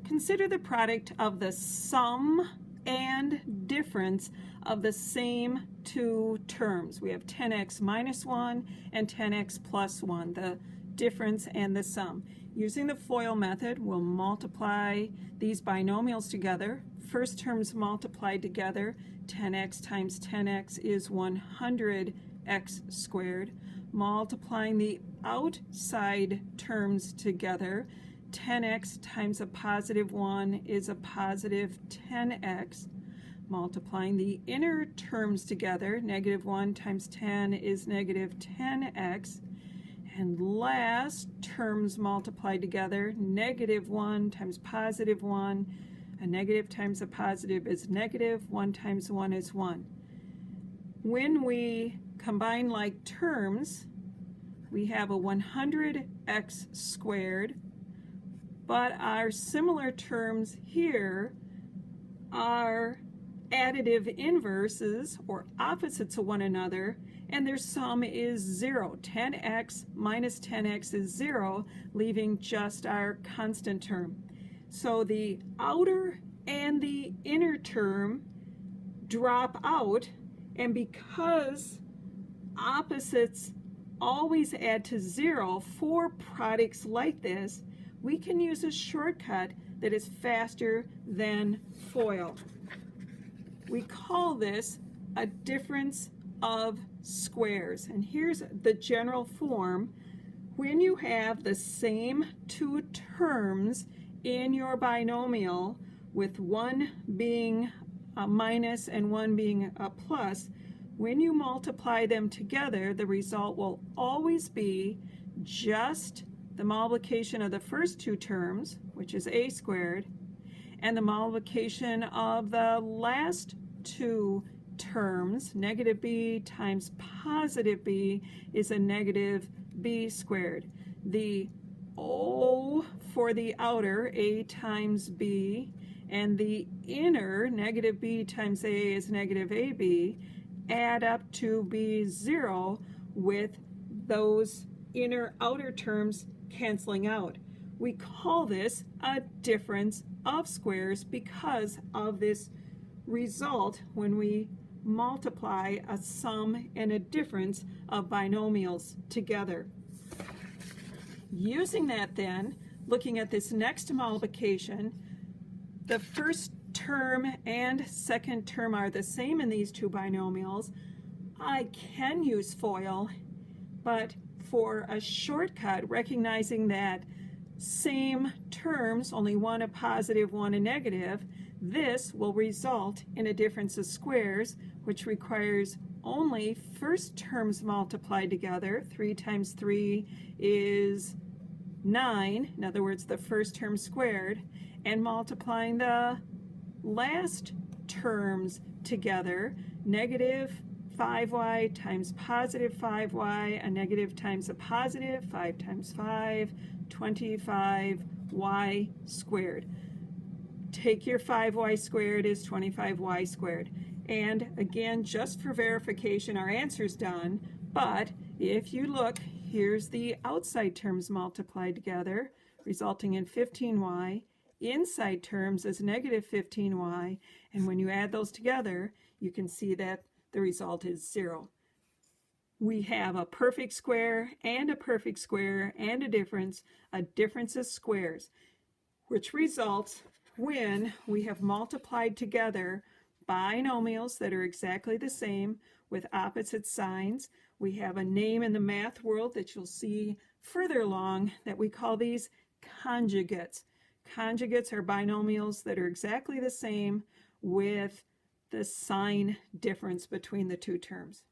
Consider the product of the sum and difference of the same two terms. We have 10x minus 1 and 10x plus 1, the difference and the sum. Using the FOIL method, we'll multiply these binomials together. First terms multiplied together, 10x times 10x is 100x squared. Multiplying the outside terms together, 10x times a positive 1 is a positive 10x. Multiplying the inner terms together, negative 1 times 10 is negative 10x. And last terms multiplied together, negative 1 times positive 1. A negative times a positive is negative. 1 times 1 is 1. When we combine like terms, we have a 100x squared, but our similar terms here are additive inverses or opposites of one another, and their sum is 0. 10x minus 10x is 0, leaving just our constant term. So the outer and the inner term drop out, and because opposites always add to 0 for products like this, we can use a shortcut that is faster than FOIL. We call this a difference of squares. And here's the general form. When you have the same two terms in your binomial, with one being a minus and one being a plus, when you multiply them together, the result will always be just the multiplication of the first two terms, which is a squared, and the multiplication of the last two terms, negative b times positive b, is a negative b squared. The O for the outer, a times b, and the inner, negative b times a is negative ab, add up to be 0 with those inner outer terms canceling out. We call this a difference of squares because of this result when we multiply a sum and a difference of binomials together. Using that then, looking at this next multiplication, the first term and second term are the same in these two binomials. I can use FOIL, but for a shortcut, recognizing that same terms, only one a positive, one a negative, this will result in a difference of squares, which requires only first terms multiplied together. 3 times 3 is 9, in other words, the first term squared, and multiplying the last terms together, negative 5y times positive 5y, a negative times a positive, 5 times 5, 25y squared. Take your 5y squared is 25y squared. And again, just for verification, our answer's done, but if you look, here's the outside terms multiplied together, resulting in 15y. Inside terms is negative 15y, and when you add those together, you can see that the result is 0. We have a perfect square and a perfect square and a difference of squares, which results when we have multiplied together binomials that are exactly the same with opposite signs. We have a name in the math world that you'll see further along that we call these conjugates. Conjugates are binomials that are exactly the same with the sign difference between the two terms.